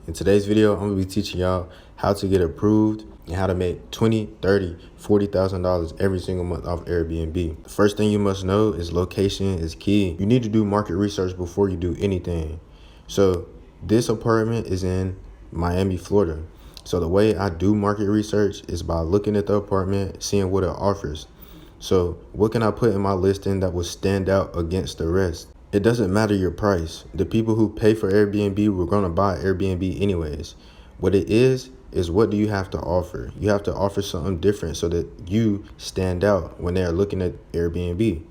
In today's video, I'm gonna be teaching y'all how to get approved and how to make $20,000, $30,000, $40,000 every single month off Airbnb. The first thing you must know is location is key. You need to do market research before you do anything. So this apartment is in Miami, Florida. So the way I do market research is by looking at the apartment, seeing what it offers. So what can I put in my listing that will stand out against the rest? It doesn't matter your price. The people who pay for Airbnb were going to buy Airbnb anyways. What it is what do you have to offer? You have to offer something different so that you stand out when they're looking at Airbnb.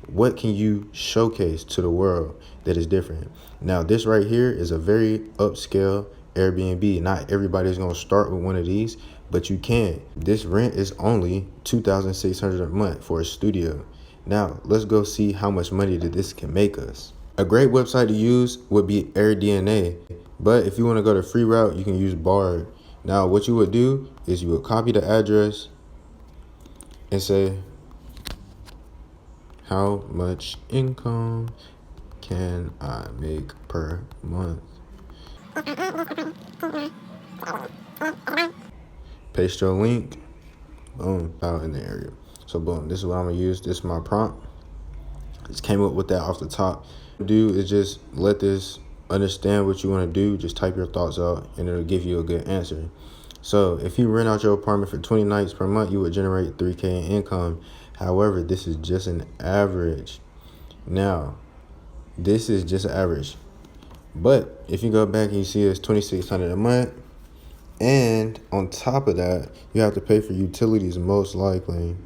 What can you showcase to the world that is different? Now, this right here is a very upscale Airbnb. Not everybody's going to start with one of these, but you can. This rent is only $2,600 a month for a studio. Now, let's go see how much money that this can make us. A great website to use would be AirDNA, but if you want to go the free route, you can use Bard. Now, what you would do is you would copy the address and say, how much income can I make per month? Paste your link, boom, out in the area. So boom, this is what I'm gonna use. This is my prompt. Just came up with that off the top. What you do is just let this understand what you want to do. Just type your thoughts out and it'll give you a good answer. So if you rent out your apartment for 20 nights per month, you would generate $3,000 in income. However, this is just an average. Now, this is just average. But if you go back and you see it's $2,600 a month, and on top of that, you have to pay for utilities most likely,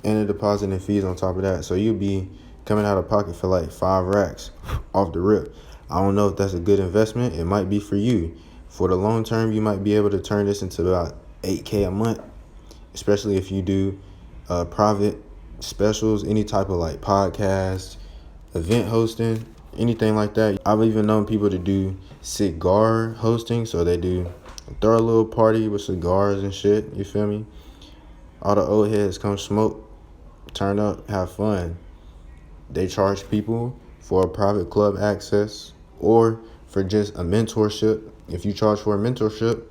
and a deposit and fees on top of that. So you'll be coming out of pocket for like 5 racks off the rip. I don't know if that's a good investment. It might be for you. For the long term, you might be able to turn this into about $8,000 a month, especially if you do private specials, any type of like podcast, event hosting, anything like that. I've even known people to do cigar hosting. So they do throw a little party with cigars and shit. You feel me? All the old heads come smoke, turn up, have fun. They charge people for a private club access or for just a mentorship. If you charge for a mentorship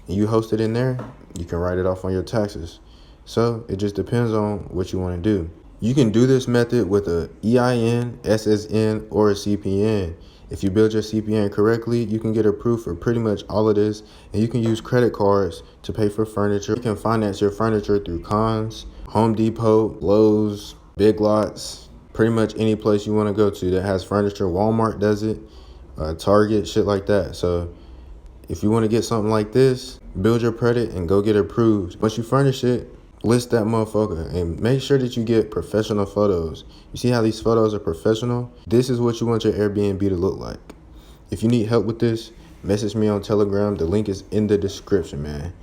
and you host it in there, you can write it off on your taxes. So it just depends on what you want to do. You can do this method with a EIN, SSN, or a CPN. If you build your CPN correctly, you can get approved for pretty much all of this, and you can use credit cards to pay for furniture. You can finance your furniture through Cons, Home Depot, Lowe's, Big Lots, pretty much any place you want to go to that has furniture. Walmart does it, Target, shit like that. So if you want to get something like this, build your credit and go get approved. Once you furnish it, list that motherfucker and make sure that you get professional photos. You see how these photos are professional? This is what you want your Airbnb to look like. If you need help with this, message me on Telegram. The link is in the description, man.